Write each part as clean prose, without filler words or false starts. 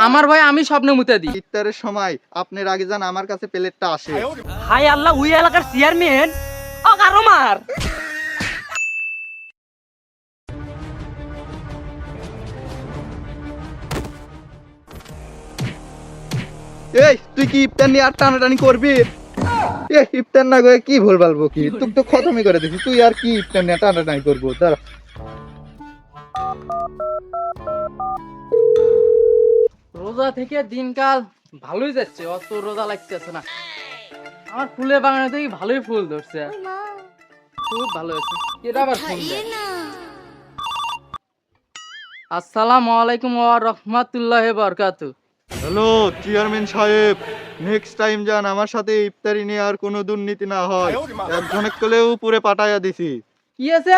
আমার ভাই আমি স্বপ্নে মুতে দিই। ইফতারের সময় আপনার আগে যান আমার কাছে প্লেটটা আসে। হাই আল্লাহ, ওই এলাকার চেয়ারম্যান আরো মার। এই তুই কি ইফতার নিয়ে আর টানাটানি করবি? ইফতার না করে কি ভুল বলবো কি, তুই তো খতমই করে দিছিস, তুই আর কি ইফতার নিয়ে টানাটানি করবো? দাঁড়া। রোজা থেকে দিনকাল ভালোই যাচ্ছে, অত রোজা লাগতেছে না। আমার ফুলের বাগানে থেকে ভালোই ফুল ধরছে, খুব ভালো হয়েছে। কেটা আবার ফোন দেয়? আসসালামু আলাইকুম ওয়া রাহমাতুল্লাহি ওয়া বারাকাতুহু। হ্যালো চেয়ারম্যান সাহেব, নেক্সট টাইম যান আমার সাথে ইফতারি নিয়ে আর কোনো দুর্নীতি না হয়। একজনের কোলেও উপরে পাঠাইয়া দিছি। কি আছে,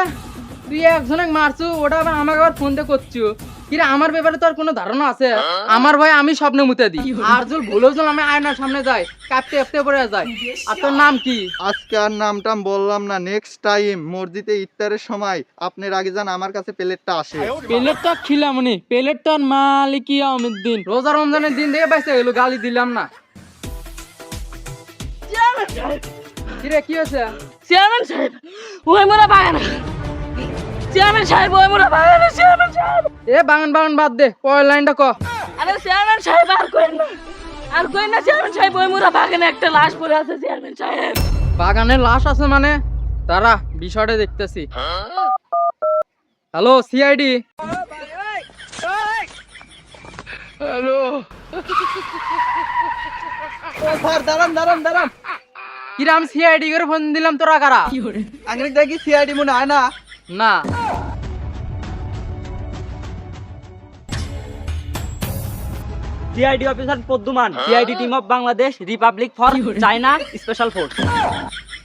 তুই একজনকে মারছু, ওটা আবার আমাকে আবার ফোন দিয়ে করছু? কিরে আমার ব্যাপারে তোর কোনো ধারণা আছে? আমার ভাই আমি স্বপ্নে মুতে দিই, আর যদি ভুলেও যদি আমি আয়নার সামনে যাই কাঁপতে কাঁপতে পড়ে যায়। আর তোর নাম কি? আজকে আর নামটাম বললাম না, নেক্সট টাইম মসজিদে ইফতারের সময় আপনার আগে যান আমার কাছে প্লেটটা আসে। প্লেটটা খিলামনি, প্লেটটার মালিক আমিদ্দিন। রোজা রমজানের দিন থেকে বাইসে গেল, গালি দিলাম না। কিরে কি হয়েছে? চেয়ারম্যান সাহেব, ওই মোরা বাগানে। চেয়ারম্যান সাহেব, ওই মোরা বাগানে। চেয়ারম্যান সাহেব, এ বাগান বাগান বাদ দে, পরের লাইনটা ক। আরে চেয়ারম্যান সাহেব আর কইন না, আর কইন না। চেয়ারম্যান সাহেব, ওই মোরা বাগানে একটা লাশ পড়ে আছে। চেয়ারম্যান সাহেব, বাগানে লাশ আছে মানে? তারা বিষয়টা দেখতেছি। Hello CID. হ্যালো স্যার দাঁড়ান দাঁড়ান দাঁড়ান, কিরে আমি সিআইডি করে ফোন দিলাম, তোরা কারা? আঙ্গিক দেখি সিআইডি মনে হয় না? না CID officer পদ্মমান, CID team of Bangladesh Republic for China special force.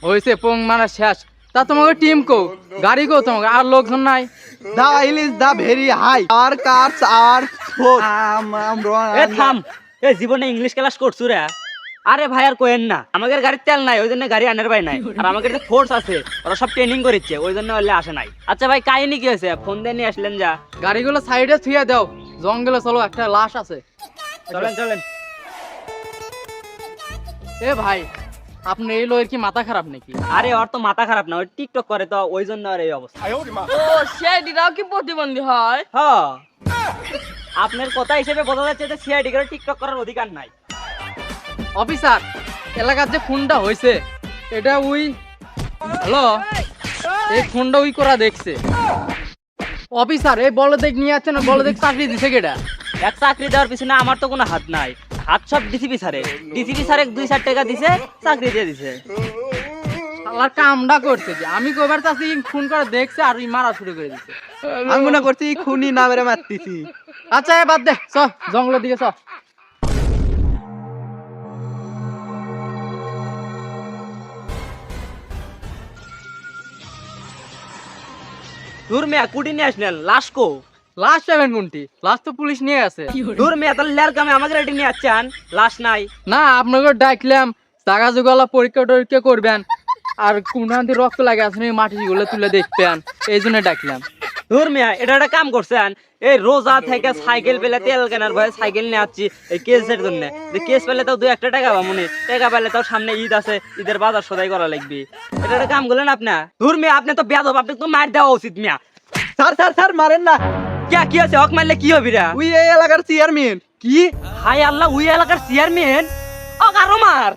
হয়েছে পোং মারা শেষ। তা তোমাকে টিম কো, গাড়ি কো তোমাকে, আর লোকজন নাই? The ilish the very high আর কার্স আর ফোর এ থাম, এ জীবনে ইংলিশ ক্লাস করছু রে? আরে ভাই আর কোয়েন না, আমাদের গাড়ির তেল নাই, ওই জন্য গাড়ি আনার ভাই নাই। আর আমাদের যে ফোর্স আছে ওরা সব ট্রেনিং করেছে, ওই জন্য ওলে আসে নাই। আচ্ছা ভাই, কাহিনী কি হয়েছে? ফোন দিয়ে নিয়ে আসলেন যা। গাড়িগুলো সাইডে থুয়ে দাও, জঙ্গলে চলো, একটা লাশ আছে। চলেন চলেন। এ ভাই, আপনি এই লোয়ের কি মাথা খারাপ নাকি? আরে ওর তো মাথা খারাপ না, ওই টিকটক করে তো, ওই জন্য আর এই অবস্থা। ও সিআইডিরাও কি প্রতিবন্ধী হয়? হ্যাঁ, আপনার কথা হিসেবে বোঝা যাচ্ছে যে সিআইডি করে টিকটক করার অধিকার নাই। অফিসার, এলাকার যে খুনটা হয়েছে এটা ওই, হ্যালো, এই খুনটা ওই করা দেখছে। অফিসার, এই বলদেক নিয়ে যাচ্ছে না, বলদেক চাকরি দিছে কেটা? এক চাকরি দেওয়ার পিছনে আমার তো কোনো হাত নাই, হাত সব ডিসিপি স্যারে। ডিসিপি স্যারে 2-4 টাকা দিছে, চাকরি দিয়ে দিছে। শালার কামটা করছে যে আমি কবার চাষি খুন করে দেখছে আর ওই মারা শুরু করে দিছে। আমি মনে করছি খুনি না মেরে মারতেছি। আচ্ছা এ বাদ দে, চ জঙ্গলের দিকে চ। দূর মেয়া, কুটি নিয়ে আসলেন, লাশ কো? লাশ পাবেন কোনটি? লাশ তো পুলিশ নিয়ে আছে। দূর মেয়া, তাহলে লের কামে আমাকে রেডি নিয়ে আসছেন, লাশ নাই? না, আপনাকে ডাকলাম জাগা জুগালা পরীক্ষা টরীক্ষা করবেন, আর কোনখান থেকে রক্ত লাগে আছে মাটিগুলো তুলে দেখবেন, এই জন্য ডাকলাম। দূর মেয়া, এটা একটা কাম করছেন? এই রোজা থেকে সাইকেল পেলে তেল কেনার ভয়ে সাইকেল নিয়ে আসছি এই কেসের জন্য। কেস পেলে তাও 2-1 টাকা পাবো, টাকা পেলে তাও সামনে ঈদ আছে, ঈদের বাজার সদাই করা লাগবে। এটা একটা কাম করলেন আপনি? দূর মেয়া, আপনি তো বেয়াদব, আপনি তো মার দেওয়া উচিত মিয়া। স্যার স্যার স্যার মারেন না। কি আছে, হক মারলে কি হবি রে? ওই এই এলাকার চেয়ারম্যান। কি? হাই আল্লাহ, ওই এলাকার চেয়ারম্যান আরো মার।